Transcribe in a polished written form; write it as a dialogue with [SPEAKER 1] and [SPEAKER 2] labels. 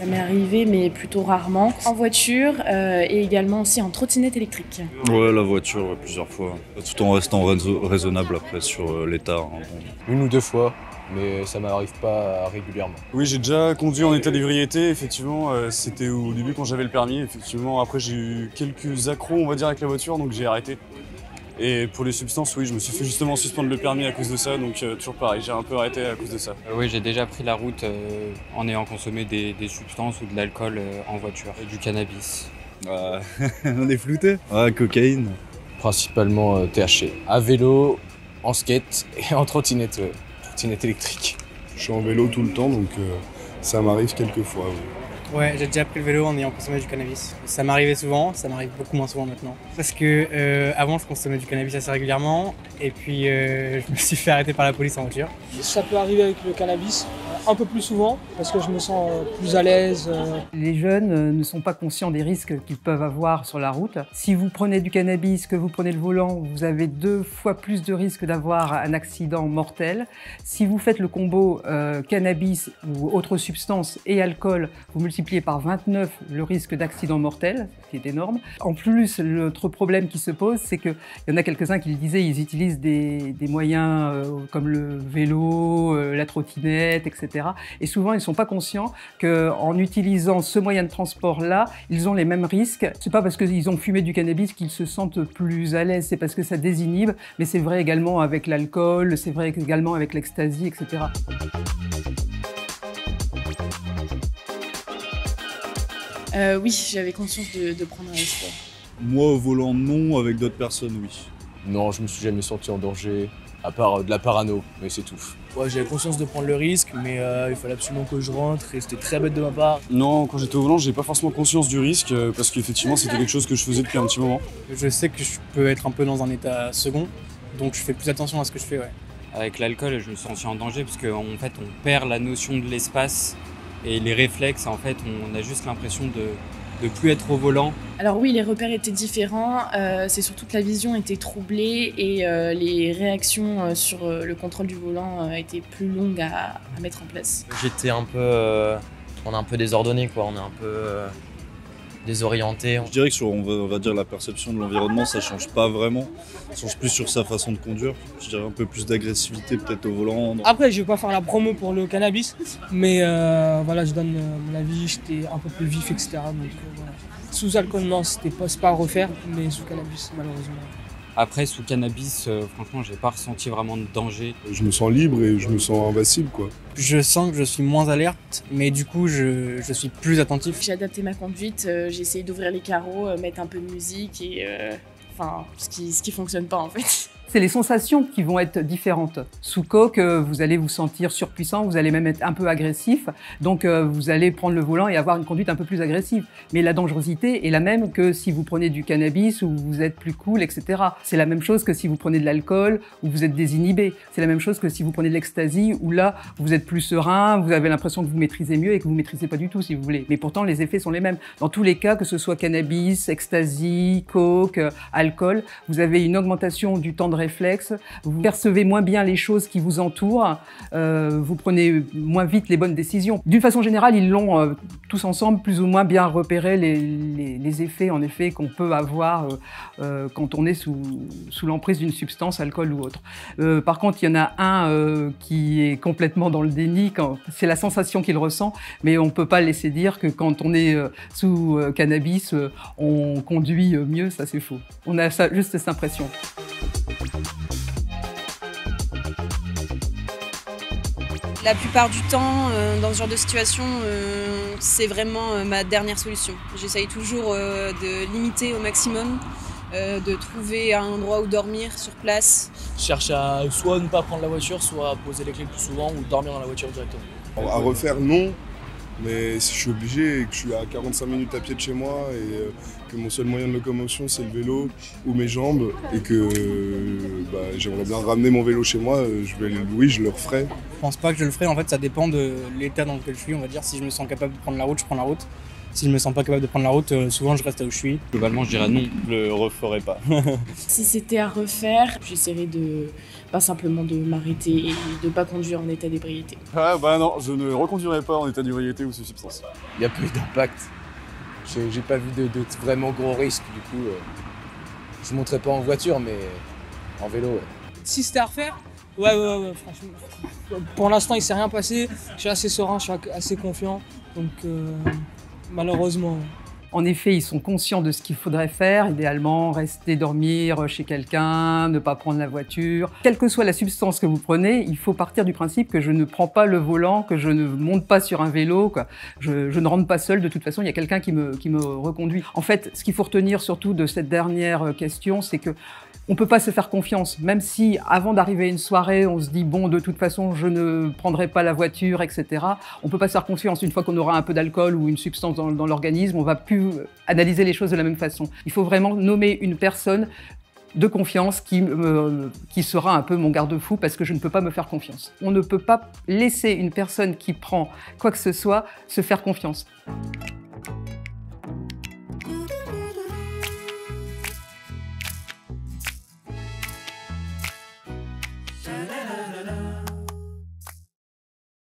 [SPEAKER 1] m'est arrivé, mais plutôt rarement. En voiture et également aussi en trottinette électrique.
[SPEAKER 2] Ouais, la voiture, plusieurs fois. Tout en restant raisonnable après sur l'état. Hein.
[SPEAKER 3] Une ou deux fois, mais ça m'arrive pas régulièrement.
[SPEAKER 4] Oui, j'ai déjà conduit en état d'ébriété, effectivement. C'était au début quand j'avais le permis, effectivement. Après, j'ai eu quelques accros, on va dire, avec la voiture, donc j'ai arrêté. Et pour les substances, oui, je me suis fait justement suspendre le permis à cause de ça, donc toujours pareil, j'ai un peu arrêté à cause de ça.
[SPEAKER 5] Oui, j'ai déjà pris la route en ayant consommé des substances ou de l'alcool en voiture, et du cannabis.
[SPEAKER 2] On est flouté. Ah, cocaïne.
[SPEAKER 3] Principalement THC. À vélo, en skate et en trottinette électrique.
[SPEAKER 6] Je suis en vélo tout le temps, donc ça m'arrive quelques fois. Oui.
[SPEAKER 7] Ouais, j'ai déjà pris le vélo en ayant consommé du cannabis. Ça m'arrivait souvent, ça m'arrive beaucoup moins souvent maintenant. Parce que avant, je consommais du cannabis assez régulièrement, et puis je me suis fait arrêter par la police en voiture.
[SPEAKER 8] Ça peut arriver avec le cannabis, un peu plus souvent, parce que je me sens plus à l'aise.
[SPEAKER 9] Les jeunes ne sont pas conscients des risques qu'ils peuvent avoir sur la route. Si vous prenez du cannabis, que vous prenez le volant, vous avez 2 fois plus de risques d'avoir un accident mortel. Si vous faites le combo cannabis ou autre substance et alcool, vous multipliez par 29 le risque d'accident mortel, ce qui est énorme. En plus, l'autre problème qui se pose, c'est qu'il y en a quelques-uns qui le disaient, ils utilisent des moyens comme le vélo, la trottinette, etc. Et souvent, ils ne sont pas conscients qu'en utilisant ce moyen de transport-là, ils ont les mêmes risques. C'est pas parce qu'ils ont fumé du cannabis qu'ils se sentent plus à l'aise, c'est parce que ça désinhibe, mais c'est vrai également avec l'alcool, c'est vrai également avec l'ecstasy, etc.
[SPEAKER 1] Oui, j'avais conscience de prendre un risque.
[SPEAKER 2] Moi, au volant, non. Avec d'autres personnes, oui.
[SPEAKER 3] Non, je me suis jamais senti en danger, à part de la parano, mais c'est tout.
[SPEAKER 10] Ouais, j'avais conscience de prendre le risque, mais il fallait absolument que je rentre et c'était très bête de ma part.
[SPEAKER 4] Non, quand j'étais au volant, j'ai pas forcément conscience du risque, parce qu'effectivement, c'était quelque chose que je faisais depuis un petit moment.
[SPEAKER 7] Je sais que je peux être un peu dans un état second, donc je fais plus attention à ce que je fais, ouais.
[SPEAKER 5] Avec l'alcool, je me suis senti en danger parce qu'en fait, on perd la notion de l'espace et les réflexes. En fait, on a juste l'impression de plus être au volant.
[SPEAKER 1] Alors oui, les repères étaient différents, c'est surtout que la vision était troublée et les réactions sur le contrôle du volant étaient plus longues à mettre en place.
[SPEAKER 11] J'étais un peu, on est un peu désordonné, quoi. On est un peu désorienté.
[SPEAKER 2] Je dirais que sur, on va dire, la perception de l'environnement, ça change pas vraiment. Ça change plus sur sa façon de conduire. Je dirais un peu plus d'agressivité peut-être au volant.
[SPEAKER 8] Après, je vais pas faire la promo pour le cannabis, mais voilà, je donne mon avis, j'étais un peu plus vif, etc. Donc voilà. Sous alcool, non, c'est pas à refaire, mais sous cannabis, malheureusement.
[SPEAKER 5] Après, sous cannabis, franchement, j'ai pas ressenti vraiment de danger.
[SPEAKER 6] Je me sens libre et je me sens invincible, quoi.
[SPEAKER 7] Je sens que je suis moins alerte, mais du coup, je suis plus attentif.
[SPEAKER 1] J'ai adapté ma conduite, j'ai essayé d'ouvrir les carreaux, mettre un peu de musique et enfin, ce qui fonctionne pas en fait.
[SPEAKER 9] C'est les sensations qui vont être différentes. Sous coke, vous allez vous sentir surpuissant, vous allez même être un peu agressif, donc vous allez prendre le volant et avoir une conduite un peu plus agressive. Mais la dangerosité est la même que si vous prenez du cannabis où vous êtes plus cool, etc. C'est la même chose que si vous prenez de l'alcool où vous êtes désinhibé. C'est la même chose que si vous prenez de l'ecstasy où là, vous êtes plus serein, vous avez l'impression que vous maîtrisez mieux et que vous maîtrisez pas du tout si vous voulez. Mais pourtant, les effets sont les mêmes. Dans tous les cas, que ce soit cannabis, ecstasy, coke, alcool, vous avez une augmentation du temps de réflexe, vous percevez moins bien les choses qui vous entourent, vous prenez moins vite les bonnes décisions. D'une façon générale, ils l'ont tous ensemble plus ou moins bien repéré les effets en effet qu'on peut avoir quand on est sous l'emprise d'une substance, alcool ou autre. Par contre, il y en a un qui est complètement dans le déni, c'est la sensation qu'il ressent, mais on ne peut pas laisser dire que quand on est sous cannabis, on conduit mieux, ça c'est faux. On a juste cette impression.
[SPEAKER 12] La plupart du temps, dans ce genre de situation, c'est vraiment ma dernière solution. J'essaye toujours de limiter au maximum, de trouver un endroit où dormir sur place.
[SPEAKER 10] Je cherche à soit ne pas prendre la voiture, soit poser les clés le plus souvent ou dormir dans la voiture directement.
[SPEAKER 6] À refaire, non. Mais si je suis obligé et que je suis à 45 minutes à pied de chez moi et que mon seul moyen de locomotion c'est le vélo ou mes jambes et que j'aimerais bien ramener mon vélo chez moi, oui, je le referai.
[SPEAKER 7] Je pense pas que je le ferai, en fait ça dépend de l'état dans lequel je suis, on va dire. Si je me sens capable de prendre la route, je prends la route. Si je me sens pas capable de prendre la route, souvent je reste là où je suis.
[SPEAKER 5] Globalement, je dirais non.
[SPEAKER 4] Je le referai pas.
[SPEAKER 1] Si c'était à refaire, j'essaierais de pas simplement de m'arrêter et de pas conduire en état d'ébriété.
[SPEAKER 4] Ah bah non, je ne reconduirai pas en état d'ébriété ou sous substance.
[SPEAKER 3] Il n'y a pas eu d'impact. J'ai pas vu de vraiment gros risques, du coup. Je monterai pas en voiture, mais en vélo, ouais.
[SPEAKER 8] Si c'était à refaire, ouais, franchement. Pour l'instant, il s'est rien passé. Je suis assez serein, je suis assez confiant. Donc, malheureusement.
[SPEAKER 9] En effet, ils sont conscients de ce qu'il faudrait faire, idéalement rester dormir chez quelqu'un, ne pas prendre la voiture. Quelle que soit la substance que vous prenez, il faut partir du principe que je ne prends pas le volant, que je ne monte pas sur un vélo, quoi. Je ne rentre pas seul, de toute façon, il y a quelqu'un qui me reconduit. En fait, ce qu'il faut retenir surtout de cette dernière question, c'est que on peut pas se faire confiance, même si avant d'arriver à une soirée, on se dit bon, de toute façon, je ne prendrai pas la voiture, etc. On peut pas se faire confiance une fois qu'on aura un peu d'alcool ou une substance dans l'organisme, on va plus analyser les choses de la même façon. Il faut vraiment nommer une personne de confiance qui sera un peu mon garde-fou parce que je ne peux pas me faire confiance. On ne peut pas laisser une personne qui prend quoi que ce soit se faire confiance.